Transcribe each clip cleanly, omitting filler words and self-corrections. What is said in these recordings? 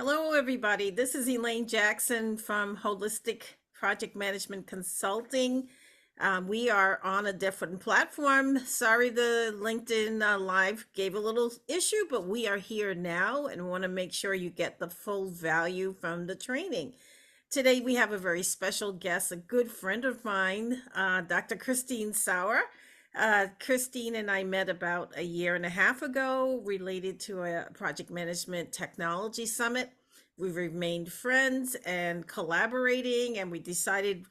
Hello, everybody. This is Elaine Jackson from Holistic Project Management Consulting. We are on a different platform. Sorry, the LinkedIn Live gave a little issue, but we are here now and want to make sure you get the full value from the training. Today, we have a very special guest, a good friend of mine, Dr. Christine Sauer. Christine and I met about a year and a half ago related to a project management technology summit. We've remained friends and collaborating, and we decided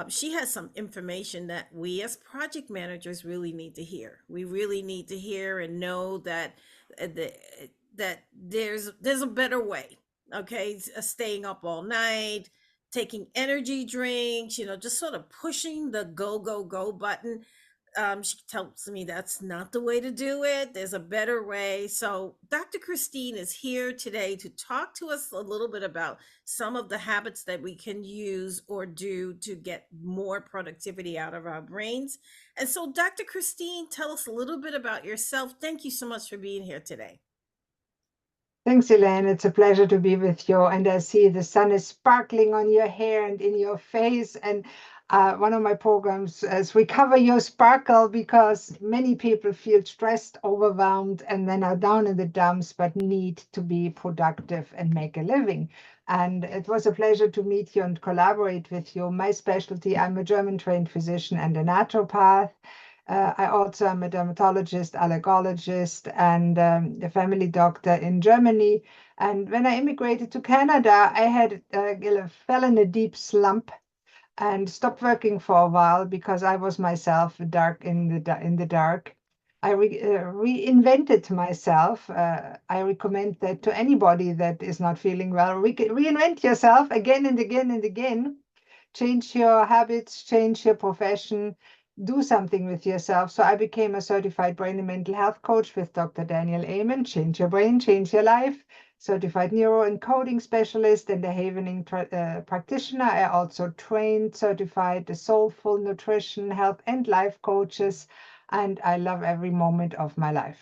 she has some information that we as project managers really need to hear. We really need to hear and know that that there's a better way. Okay, staying up all night, taking energy drinks, just sort of pushing the go go go button. She tells me that's not the way to do it. There's a better way. So, Dr. Christine is here today to talk to us a little bit about some of the habits that we can use or do to get more productivity out of our brains. And so, Dr. Christine, tell us a little bit about yourself. Thank you so much for being here today. Thanks, Elaine. It's a pleasure to be with you. And I see the sun is sparkling on your hair and in your face. And one of my programs is Recover Your Sparkle because many people feel stressed, overwhelmed, and then are down in the dumps, but need to be productive and make a living. And it was a pleasure to meet you and collaborate with you. My specialty, I'm a German trained physician and a naturopath. I also am a dermatologist, allergologist, and a family doctor in Germany. And when I immigrated to Canada, I had fell in a deep slump and stopped working for a while because I was myself dark in the dark. I reinvented myself. I recommend that to anybody that is not feeling well. Reinvent yourself again and again and again. Change your habits, change your profession, do something with yourself. So I became a certified brain and mental health coach with Dr. Daniel Amen. Change your brain, change your life. Certified neuro encoding specialist and a Havening practitioner. I also trained, certified the soulful nutrition, health, and life coaches. And I love every moment of my life.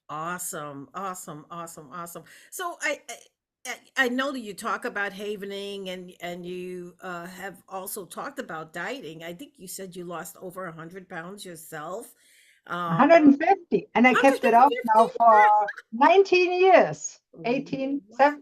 Awesome, awesome, awesome, awesome. So I know that you talk about havening and you have also talked about dieting. I think you said you lost over 100 pounds yourself. 150. And I kept it off now 150? for 19 years. 18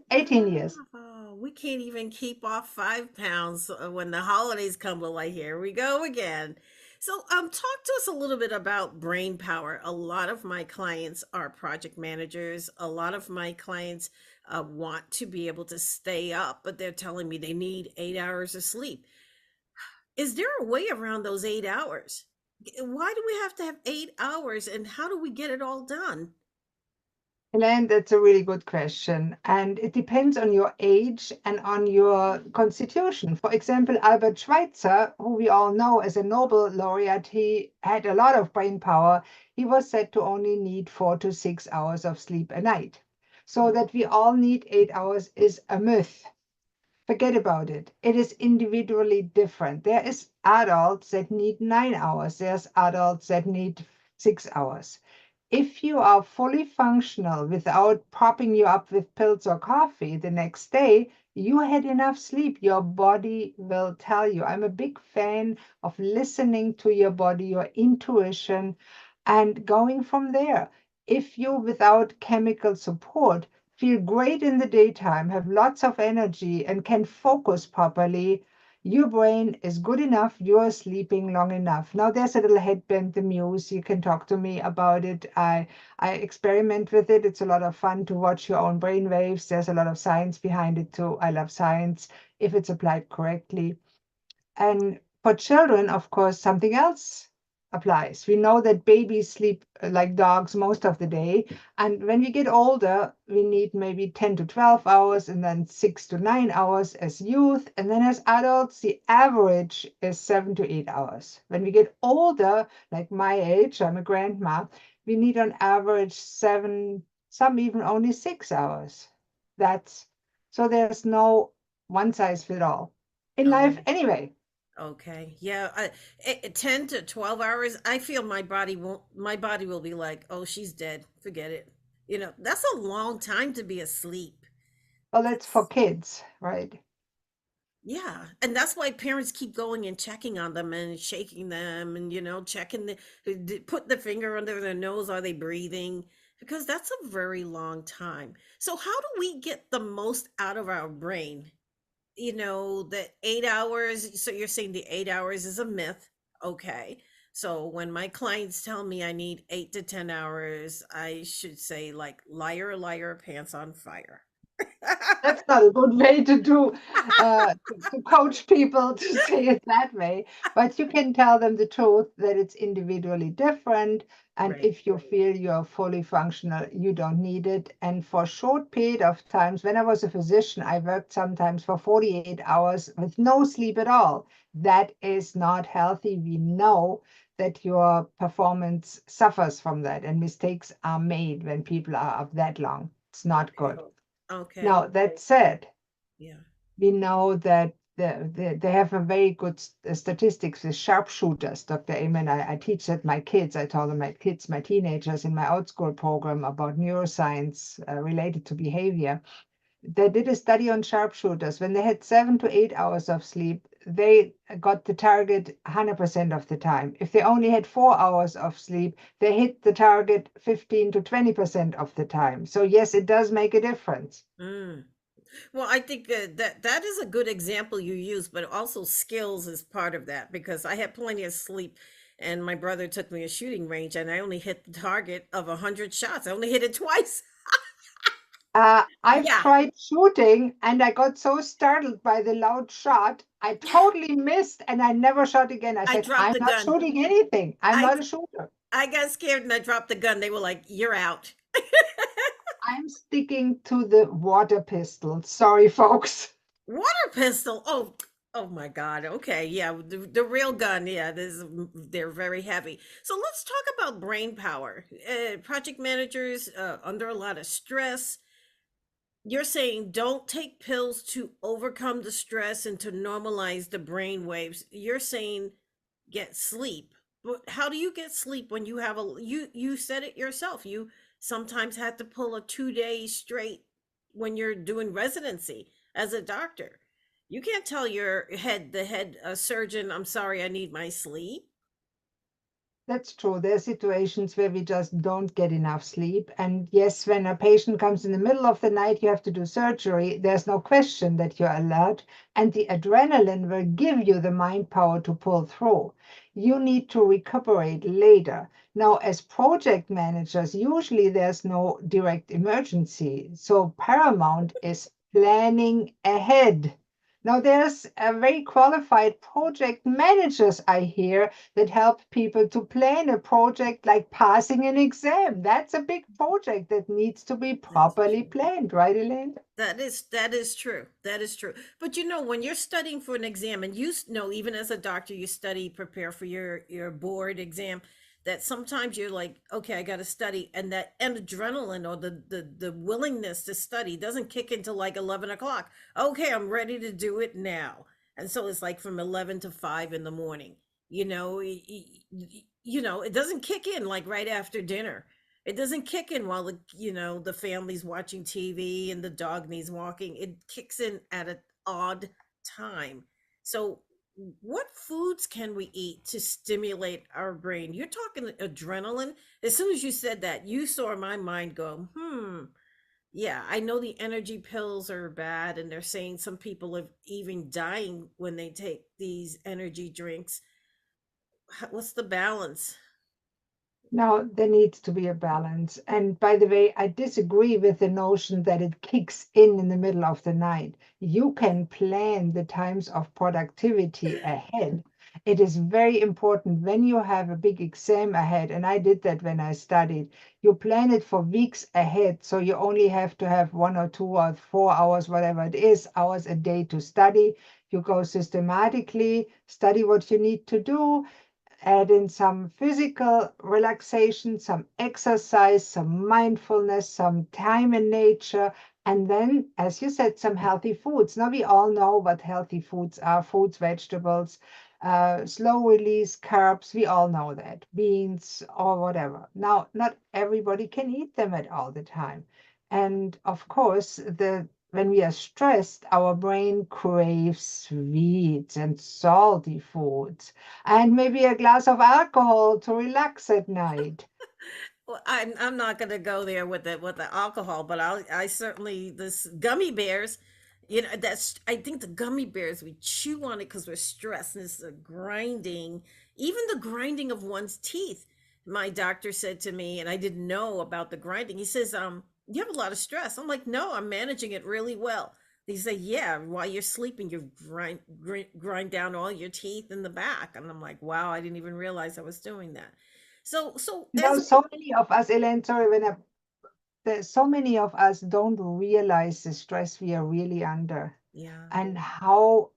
years. Wow, we can't even keep off 5 pounds when the holidays come. We're like, here we go again. So, talk to us a little bit about brain power. A lot of my clients are project managers. A lot of my clients want to be able to stay up, but they're telling me they need 8 hours of sleep. Is there a way around those 8 hours? Why do we have to have 8 hours, and how do we get it all done? Elaine, that's a really good question. And it depends on your age and on your constitution. For example, Albert Schweitzer, who we all know as a Nobel laureate, he had a lot of brain power. He was said to only need 4 to 6 hours of sleep a night. So that we all need 8 hours is a myth. Forget about it. It is individually different. There is adults that need 9 hours. There's adults that need 6 hours. If you are fully functional without propping you up with pills or coffee the next day, you had enough sleep. Your body will tell you. I'm a big fan of listening to your body, your intuition, and going from there. If you, without chemical support, feel great in the daytime, have lots of energy, and can focus properly, your brain is good enough, you're sleeping long enough. Now there's a little headband, the muse. You can talk to me about it. I experiment with it. It's a lot of fun to watch your own brain waves. There's a lot of science behind it too. I love science if it's applied correctly. And for children, of course, something else applies. We know that babies sleep like dogs most of the day. And when we get older, we need maybe 10 to 12 hours and then 6 to 9 hours as youth. And then as adults, the average is 7 to 8 hours. When we get older, like my age, I'm a grandma, we need on average 7, some even only 6 hours. That's so there's no one size fit all in life Oh, anyway. okay. Yeah, 10 to 12 hours. I feel my body will be like, "Oh, she's dead. Forget it." That's a long time to be asleep. Well, that's for kids, right? Yeah, and that's why parents keep going and checking on them and shaking them and checking put the finger under their nose, are they breathing? Because that's a very long time. So how do we get the most out of our brain? The 8 hours, so you're saying the 8 hours is a myth. Okay. So when my clients tell me I need 8 to 10 hours, I should say like liar, liar, pants on fire. That's not a good way to to coach people to say it that way. But you can tell them the truth that it's individually different. And Right. if you feel you're fully functional, you don't need it. And for a short period of times, when I was a physician, I worked sometimes for 48 hours with no sleep at all. That is not healthy. We know that your performance suffers from that, and mistakes are made when people are up that long. It's not Okay. good. Okay. Now, that said, Yeah. we know that they have a very good statistics with sharpshooters. Dr. Amen, I teach that my kids, I tell them my kids, my teenagers in my outschool program about neuroscience related to behavior. They did a study on sharpshooters. When they had 7 to 8 hours of sleep, they got the target 100% of the time. If they only had 4 hours of sleep, they hit the target 15 to 20% of the time. So yes, it does make a difference. Mm. Well, I think that is a good example you use, but also skills is part of that because I had plenty of sleep, and my brother took me a shooting range, and I only hit the target of 100 shots. I only hit it twice. I've Yeah, tried shooting and I got so startled by the loud shot. I totally missed and I never shot again. I I said, dropped I'm the not gun. shooting anything. I'm I not a shooter. I got scared and I dropped the gun. They were like, "You're out." I'm sticking to the water pistol. Sorry, folks. Water pistol. Oh, oh my God. Okay, yeah, the real gun. Yeah, they're very heavy. So let's talk about brain power. Project managers under a lot of stress. You're saying don't take pills to overcome the stress and to normalize the brain waves. You're saying get sleep. But how do you get sleep when you have you said it yourself. You sometimes had to pull a 2 days straight when you're doing residency as a doctor. You can't tell the head surgeon, I'm sorry, I need my sleep. That's true. There are situations where we just don't get enough sleep. And yes, when a patient comes in the middle of the night, you have to do surgery. There's no question that you're alert, and the adrenaline will give you the mind power to pull through. You need to recuperate later. Now, as project managers, usually there's no direct emergency. So, paramount is planning ahead. Now, there's a very qualified project managers, I hear, that help people to plan a project like passing an exam. That's a big project that needs to be That's properly true. planned, right, Elaine? That is true. That is true. But when you're studying for an exam, and know, even as a doctor, you study, prepare for your board exam. That sometimes you're like, okay, I got to study, and that adrenaline or the willingness to study doesn't kick into like 11 o'clock. Okay, I'm ready to do it now, and so it's like from 11 to 5 in the morning. It doesn't kick in like right after dinner. It doesn't kick in while the family's watching TV and the dog needs walking. It kicks in at an odd time. So what foods can we eat to stimulate our brain? You're talking adrenaline. As soon as you said that, you saw my mind go, yeah, I know the energy pills are bad, and they're saying some people are even dying when they take these energy drinks. What's the balance? Now, there needs to be a balance. And by the way, I disagree with the notion that it kicks in the middle of the night. You can plan the times of productivity ahead. It is very important when you have a big exam ahead, and I did that when I studied. You plan it for weeks ahead, so you only have to have 1 or 2 or 4 hours, whatever it is, hours a day to study. You go systematically, study what you need to do, add in some physical relaxation, some exercise, some mindfulness, some time in nature, and then, as you said, some healthy foods. Now, we all know what healthy foods are: fruits, vegetables, slow release carbs. We all know that, beans or whatever. Now, not everybody can eat them at all the time. And of course, the when we are stressed, our brain craves sweets and salty foods and maybe a glass of alcohol to relax at night. Well, I'm not going to go there with the alcohol, but I certainly this gummy bears, that's I think the gummy bears we chew on it because we're stressed and it's a grinding, even the grinding of one's teeth. My doctor said to me, and I didn't know about the grinding. He says, you have a lot of stress. I'm like, no, I'm managing it really well. He said, yeah, while you're sleeping, you grind down all your teeth in the back, and I'm like, wow, I didn't even realize I was doing that. So You know, as so many of us, Elaine, sorry, there's so many of us don't realize the stress we are really under Yeah. and how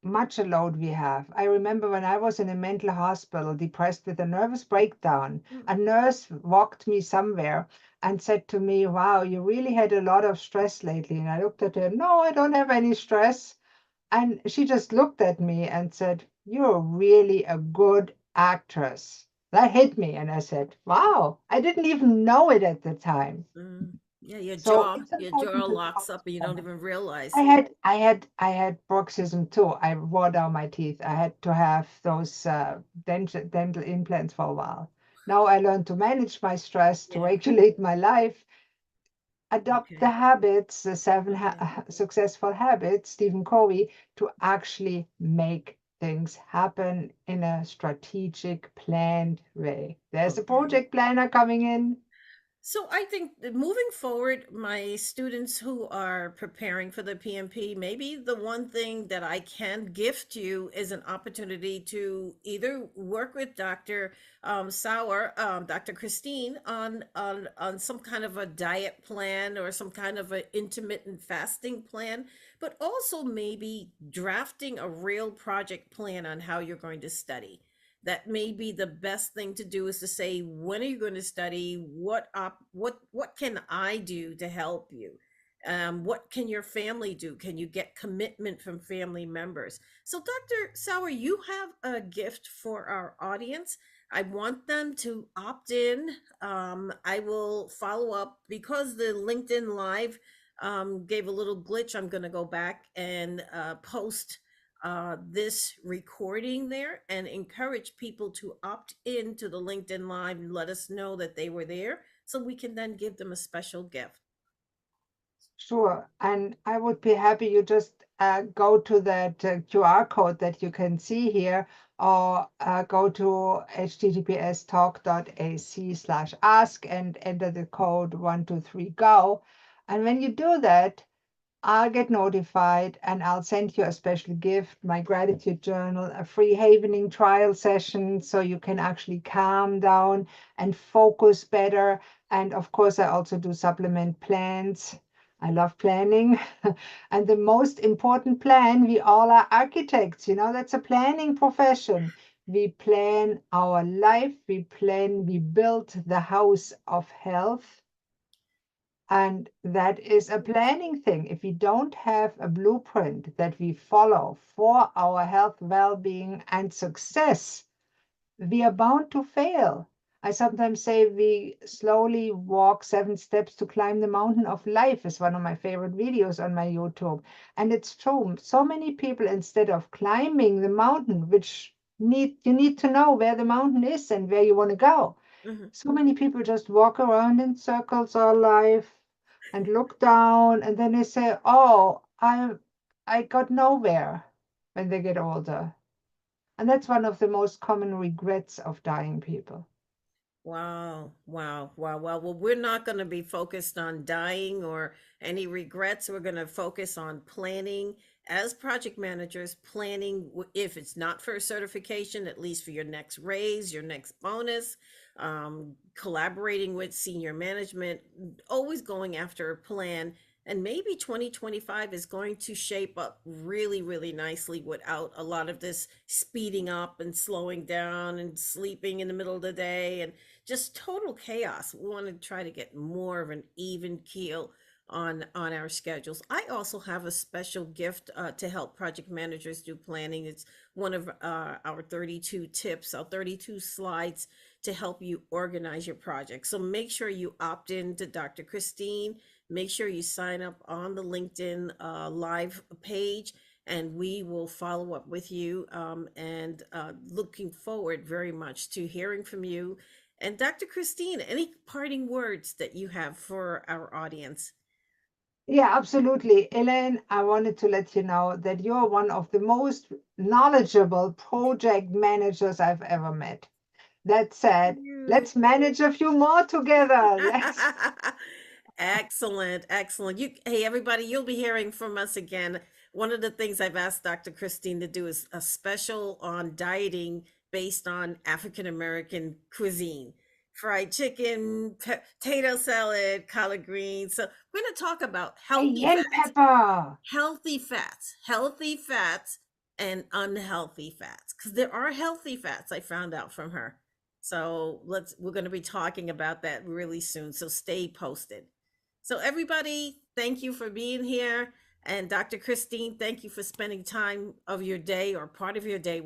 much a load we have. I remember when I was in a mental hospital, depressed with a nervous breakdown, Mm, a nurse walked me somewhere and said to me, wow, you really had a lot of stress lately. And I looked at her, no, I don't have any stress. And she just looked at me and said, you're really a good actress. That hit me. And I said, wow, I didn't even know it at the time. mm. Yeah, your So jaw, it's your jaw important to locks talk up to and you don't someone. even I realize. had I had I had bruxism too. I wore down my teeth. I had to have those dental implants for a while. Now I learned to manage my stress, to Yeah. regulate my life, adopt the Okay. habits, the Okay. successful habits, Stephen Covey, to actually make things happen in a strategic, planned way. There's a Okay. project planner coming in. So I think that moving forward, my students who are preparing for the PMP, maybe the one thing that I can gift you is an opportunity to either work with Dr. Sauer, Dr. Christine, on some kind of a diet plan or some kind of an intermittent fasting plan, but also maybe drafting a real project plan on how you're going to study. That may be the best thing to do is to say, when are you going to study? What can I do to help you? What can your family do? Can you get commitment from family members? So Dr. Sauer, you have a gift for our audience. I want them to opt in. I will follow up because the LinkedIn live gave a little glitch. I'm going to go back and post this recording there and encourage people to opt in to the LinkedIn Live and let us know that they were there so we can then give them a special gift. Sure. And I would be happy you just go to that QR code that you can see here or go to https://talk.ac/ask and enter the code 123GO. And when you do that, I'll get notified and I'll send you a special gift, my gratitude journal, a free havening trial session so you can actually calm down and focus better. And of course, I also do supplement plans. I love planning. And the most important plan, we all are architects, that's a planning profession. We plan our life, we build the house of health, and that is a planning thing. If we don't have a blueprint that we follow for our health, well-being, and success, we are bound to fail. I sometimes say we slowly walk 7 steps to climb the mountain of life is one of my favorite videos on my YouTube. And it's true. So many people, instead of climbing the mountain, which you need to know where the mountain is and where you want to go. Mhm. So many people just walk around in circles all life and look down, and then they say, "Oh, I got nowhere," when they get older. And that's one of the most common regrets of dying people. Wow, wow, wow, wow. Well, we're not going to be focused on dying or any regrets. We're going to focus on planning as project managers, planning if it's not for a certification, at least for your next raise, your next bonus, collaborating with senior management, always going after a plan. And maybe 2025 is going to shape up really, really nicely without a lot of this speeding up and slowing down and sleeping in the middle of the day and just total chaos. We want to try to get more of an even keel on our schedules. I also have a special gift to help project managers do planning. It's one of our 32 tips, our 32 slides to help you organize your project. So make sure you opt in to Dr. Christine. Make sure you sign up on the LinkedIn live page, and we will follow up with you. And looking forward very much to hearing from you. And Dr. Christine, any parting words that you have for our audience? Yeah, absolutely. Elaine, I wanted to let you know that you're one of the most knowledgeable project managers I've ever met. That said, You. let's manage a few more together. Let's. Excellent, excellent. Hey, everybody, you'll be hearing from us again. One of the things I've asked Dr. Christine to do is a special on dieting based on African American cuisine. Fried chicken, potato salad, collard greens. So we're going to talk about Cayenne pepper. healthy fats and unhealthy fats, because there are healthy fats I found out from her. So we're going to be talking about that really soon. So stay posted. So everybody, thank you for being here. And Dr. Christine, thank you for spending time of your day or part of your day